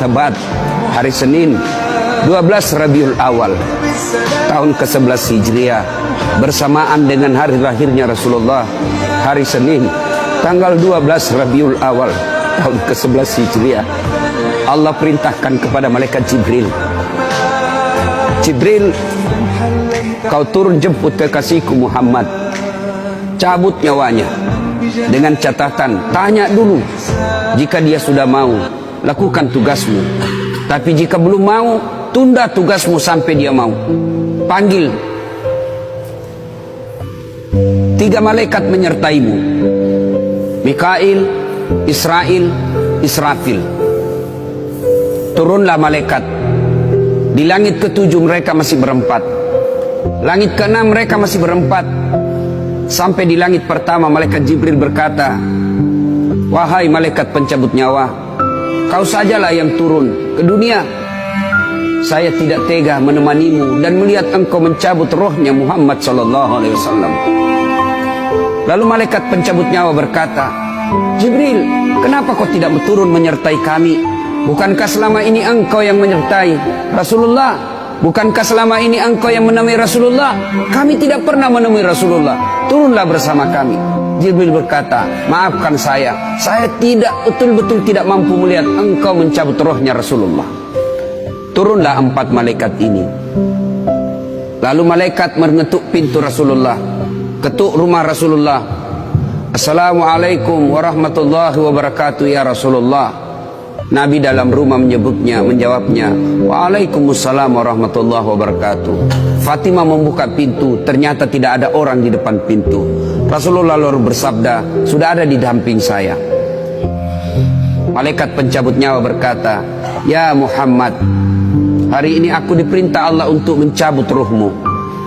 Tepat hari Senin 12 Rabiul Awal tahun ke-11 Hijriah, bersamaan dengan hari lahirnya Rasulullah, hari Senin tanggal 12 Rabiul Awal tahun ke-11 Hijriah, Allah perintahkan kepada malaikat Jibril, Jibril, kau turun jemput kekasihku Muhammad, cabut nyawanya, dengan catatan tanya dulu, jika dia sudah mau lakukan tugasmu, tapi jika belum mau tunda tugasmu sampai dia mau. Panggil 3 malaikat menyertaimu, Mikail, Israel, Israfil. Turunlah malaikat. Di langit ke-7 mereka masih berempat, langit ke-6 mereka masih berempat. Sampai di langit pertama malaikat Jibril berkata, wahai malaikat pencabut nyawa, kau sajalah yang turun ke dunia. Saya tidak tega menemanimu dan melihat engkau mencabut rohnya Muhammad SAW. Lalu malaikat pencabut nyawa berkata, Jibril, kenapa kau tidak turun menyertai kami? Bukankah selama ini engkau yang menyertai Rasulullah? Bukankah selama ini engkau yang menemui Rasulullah? Kami tidak pernah menemui Rasulullah. Turunlah bersama kami. Jibril berkata, maafkan saya tidak betul-betul tidak mampu melihat engkau mencabut rohnya Rasulullah. Turunlah 4 malaikat ini. Lalu malaikat mengetuk pintu Rasulullah, ketuk rumah Rasulullah. Assalamualaikum warahmatullahi wabarakatuh ya Rasulullah. Nabi dalam rumah menjawabnya, waalaikumsalam warahmatullahi wabarakatuh. Fatimah membuka pintu, ternyata tidak ada orang di depan pintu. Rasulullah lalu bersabda, sudah ada di damping saya. Malaikat pencabut nyawa berkata, ya Muhammad, hari ini aku diperintah Allah untuk mencabut ruhmu.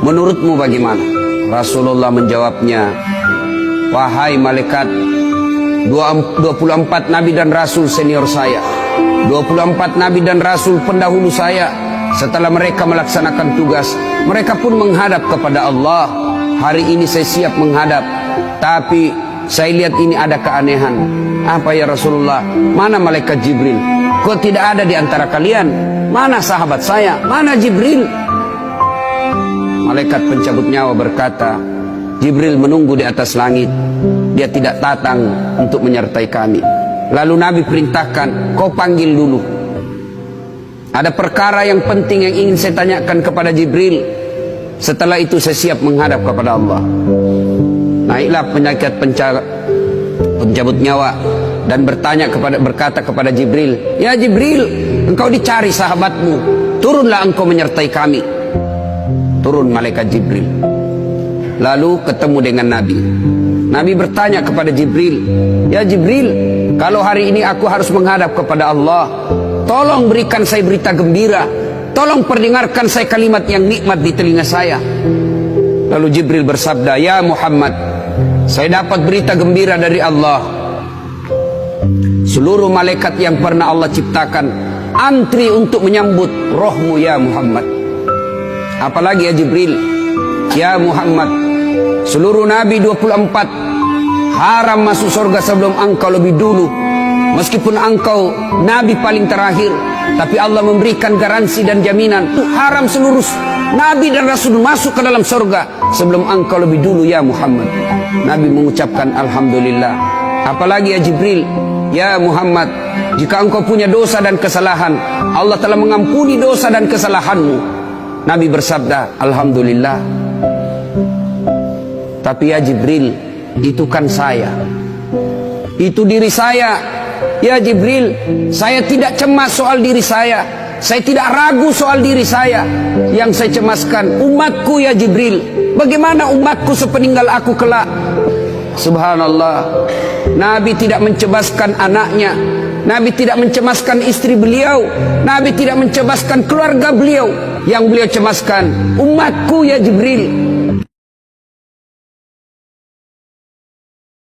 Menurutmu bagaimana? Rasulullah menjawabnya, wahai malaikat, 24 nabi dan rasul senior saya, 24 nabi dan rasul pendahulu saya, setelah mereka melaksanakan tugas, mereka pun menghadap kepada Allah. Hari ini saya siap menghadap, tapi saya lihat ini ada keanehan. Apa ya Rasulullah? Mana malaikat Jibril? Kok tidak ada di antara kalian? Mana sahabat saya? Mana Jibril? Malaikat pencabut nyawa berkata, Jibril menunggu di atas langit. Dia tidak datang untuk menyertai kami. Lalu Nabi perintahkan, kau panggil dulu. Ada perkara yang penting yang ingin saya tanyakan kepada Jibril. Setelah itu saya siap menghadap kepada Allah. Naiklah malaikat pencabut nyawa dan berkata kepada Jibril, ya Jibril, engkau dicari sahabatmu, turunlah engkau menyertai kami. Turun malaikat Jibril. Lalu ketemu dengan Nabi. Nabi bertanya kepada Jibril, ya Jibril, kalau hari ini aku harus menghadap kepada Allah, tolong berikan saya berita gembira, tolong perdengarkan saya kalimat yang nikmat di telinga saya. Lalu Jibril bersabda, ya Muhammad, saya dapat berita gembira dari Allah. Seluruh malaikat yang pernah Allah ciptakan antri untuk menyambut rohmu ya Muhammad. Apalagi ya Jibril, ya Muhammad, seluruh nabi 24 haram masuk surga sebelum engkau lebih dulu. Meskipun engkau nabi paling terakhir, tapi Allah memberikan garansi dan jaminan haram seluruh nabi dan rasul masuk ke dalam surga sebelum engkau lebih dulu ya Muhammad. Nabi mengucapkan alhamdulillah. Apalagi ya Jibril, ya Muhammad, jika engkau punya dosa dan kesalahan, Allah telah mengampuni dosa dan kesalahanmu. Nabi bersabda, alhamdulillah. Tapi ya Jibril, itu kan saya, itu diri saya. Ya Jibril, saya tidak cemas soal diri saya tidak ragu soal diri saya. Yang saya cemaskan umatku ya Jibril. Bagaimana umatku sepeninggal aku kelak? Subhanallah, Nabi tidak mencemaskan anaknya, Nabi tidak mencemaskan istri beliau, Nabi tidak mencemaskan keluarga beliau. Yang beliau cemaskan umatku ya Jibril.